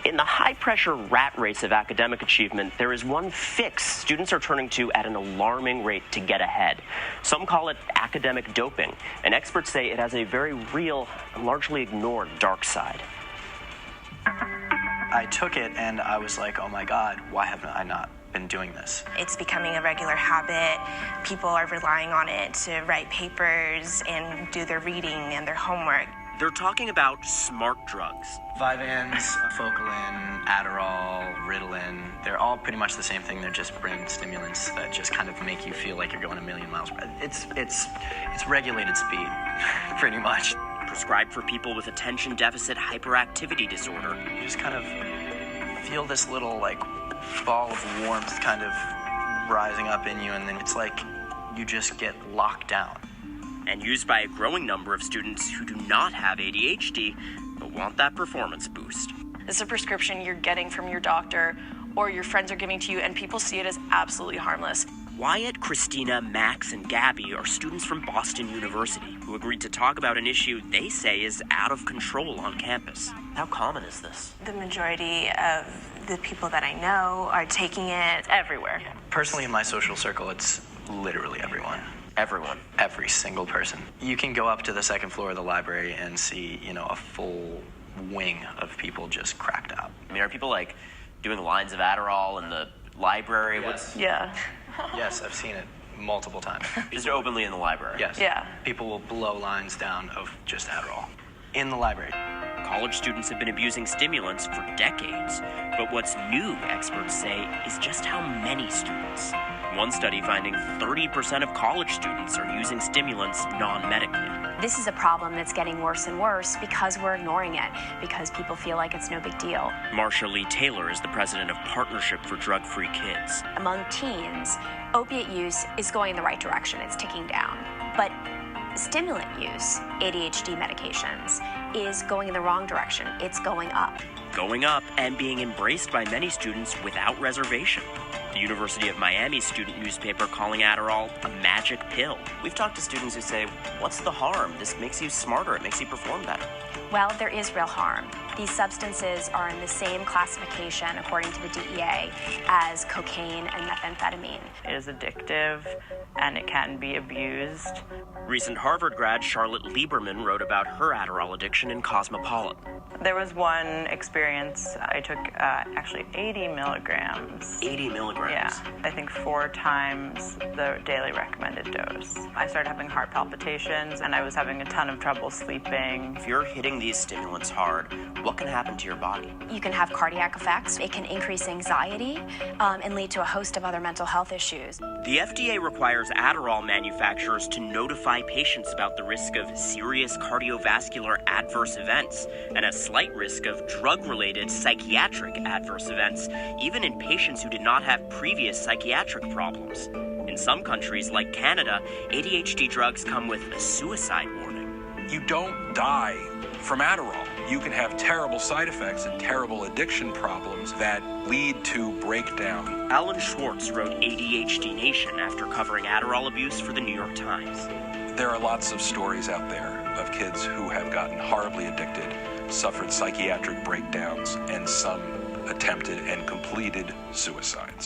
In the high-pressure rat race of academic achievement, there is one fix students are turning to at an alarming rate to get ahead. Some call it academic doping, and experts say it has a very real and largely ignored dark side. I took it and I was like, oh my God, why haven't I not been doing this? It's becoming a regular habit. People are relying on it to write papers and do their reading and their homework. They're talking about smart drugs. Vyvanse, Focalin, Adderall, Ritalin, they're all pretty much the same thing. They're just brain stimulants that just kind of make you feel like you're going a million miles per hour. It's regulated speed, pretty much. Prescribed for people with attention deficit hyperactivity disorder. You just kind of feel this little like ball of warmth kind of rising up in you, and then it's like you just get locked down. And used by a growing number of students who do not have ADHD but want that performance boost. It's a prescription you're getting from your doctor or your friends are giving to you, and people see it as absolutely harmless. Wyatt, Christina, Max, and Gabby are students from Boston University who agreed to talk about an issue they say is out of control on campus. How common is this? The majority of the people that I know are taking it everywhere. Personally, in my social circle, it's literally everyone. Everyone. Every single person. You can go up to the second floor of the library and see, a full wing of people just cracked out. I mean, are people like doing lines of Adderall in the library? Yes. Yeah. Yes, I've seen it multiple times. Is it openly in the library? Yes. Yeah. People will blow lines down of just Adderall in the library. College students have been abusing stimulants for decades, but what's new, experts say, is just how many students. One study finding 30% of college students are using stimulants non-medically. This is a problem that's getting worse and worse because we're ignoring it, because people feel like it's no big deal. Marsha Lee Taylor is the president of Partnership for Drug-Free Kids. Among teens, opiate use is going in the right direction. It's ticking down. But stimulant use, ADHD medications, is going in the wrong direction. It's going up. Going up and being embraced by many students without reservation. The University of Miami student newspaper calling Adderall a magic pill. We've talked to students who say, what's the harm? This makes you smarter. It makes you perform better. Well, there is real harm. These substances are in the same classification, according to the DEA, as cocaine and methamphetamine. It is addictive, and it can be abused. Recent Harvard grad Charlotte Lieberman wrote about her Adderall addiction in Cosmopolitan. There was one experience, I took actually 80 milligrams. 80 milligrams? Yeah, I think 4 times the daily recommended dose. I started having heart palpitations, and I was having a ton of trouble sleeping. If you're hitting these stimulants hard, what can happen to your body? You can have cardiac effects. It can increase anxiety and lead to a host of other mental health issues. The FDA requires Adderall manufacturers to notify patients about the risk of serious cardiovascular adverse events and a slight risk of drug-related psychiatric adverse events, even in patients who did not have previous psychiatric problems. In some countries, like Canada, ADHD drugs come with a suicide warning. You don't die from Adderall. You can have terrible side effects and terrible addiction problems that lead to breakdown. Alan Schwartz wrote ADHD Nation after covering Adderall abuse for the New York Times. There are lots of stories out there of kids who have gotten horribly addicted, suffered psychiatric breakdowns, and some attempted and completed suicides.